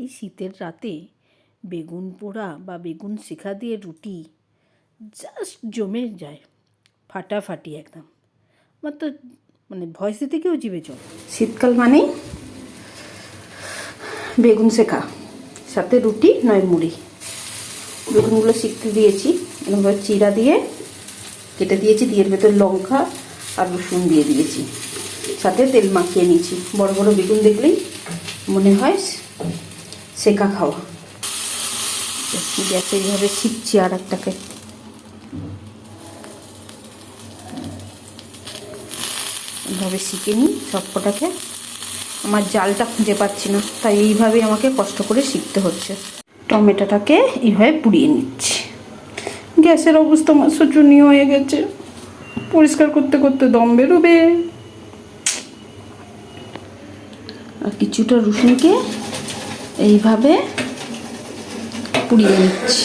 এই শীতের রাতে বেগুন পোড়া বা বেগুন শেখা দিয়ে রুটি জাস্ট জমে যায়, ফাটাফাটি একদম। আমার তো ভয়েস দিতে কেউ জিভে জল। শীতকাল মানেই বেগুন শেখা, সাথে রুটি নয় মুড়ি। বেগুনগুলো শিখতে দিয়েছি, এরকমভাবে চিরা দিয়ে কেটে দিয়েছি, দিয়ে ভেতর লঙ্কা আর রসুন দিয়ে দিয়েছি, সাথে তেল মাখিয়ে নিয়েছি। বড় বড় বেগুন দেখলেই মনে হয় শেখা খাওয়া। গ্যাসে এইভাবে শিখছি আর একটাকে। এইভাবে শিখে নিই সবকটাকে। আমার জালটা খুঁজে পাচ্ছি না, তাই এইভাবেই আমাকে কষ্ট করে শিখতে হচ্ছে। টমেটোটাকে এইভাবে পুড়িয়ে নিচ্ছি। গ্যাসের অবস্থা আমার শোচনীয় হয়ে গেছে, পরিষ্কার করতে করতে দম বেরোবে। আর কিছুটা রসুনকে এইভাবে পুড়িয়ে নিচ্ছি,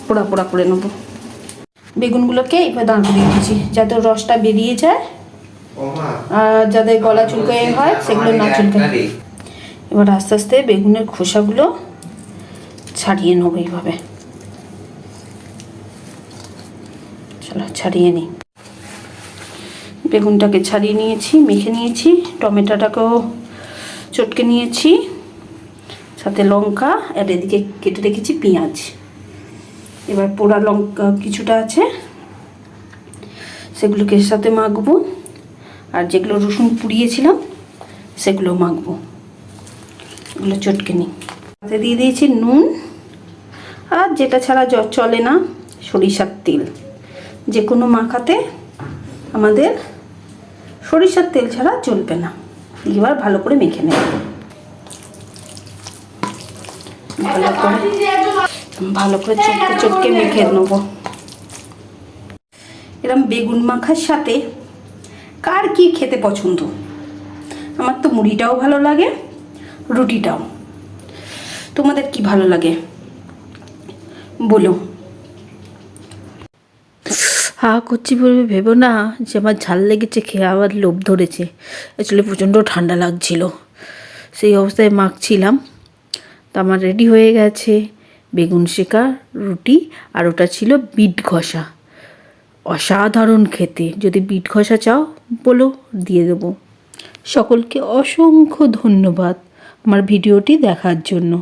পোড়া পোড়া করে নেবো। বেগুনগুলোকে এইভাবে দাঁড় করিয়ে দিচ্ছি যাতে রসটা বেরিয়ে যায়, আর যাদের গলা চুলকায় হয় সেগুলো না চুলকায়। এবার আস্তে আস্তে বেগুনের খোসাগুলো ছাড়িয়ে নেবো এইভাবে। চলো ছাড়িয়ে নিই। বেগুনটাকে ছাড়িয়ে নিয়েছি, মেখে নিয়েছি, টমেটোটাকেও চটকে নিয়েছি, সাথে লঙ্কা, আর এদিকে কেটে রেখেছি পেঁয়াজ। এবার পোড়া লঙ্কা কিছুটা আছে, সেগুলোকে সাথে মাখবো, আর যেগুলো রসুন পুড়িয়েছিলাম সেগুলো মাখবো। এগুলো চটকে নিই। সাথে দিয়ে দিয়েছি নুন, আর যেটা ছাড়া চলে না সরিষার তেল। যে কোনো মাখাতে আমাদের সরিষার তেল ছাড়া চলবে না। এবার ভালো করে মেখে নেব, ভালো করে চটকে চটকে মেখে নেবো। এরকম বেগুন মাখার সাথে কার কি খেতে পছন্দ? আমার তো মুড়িটাও ভালো লাগে, রুটিটাও। তোমাদের কি ভালো লাগে বলো। হা করছি বলবে ভেবো না যে আমার ঝাল লেগেছে, খেয়ে আবার লোভ ধরেছে। আসলে প্রচণ্ড ঠান্ডা লাগছিল, সেই অবস্থায় মাখছিলাম। তো আমার রেডি হয়ে গেছে বেগুন শেখা রুটি, আর ওটা ছিল বিট ঘষা। অসাধারণ খেতে। যদি বিট ঘষা চাও বলো, দিয়ে দেবো। সকলকে অসংখ্য ধন্যবাদ আমার ভিডিওটি দেখার জন্য।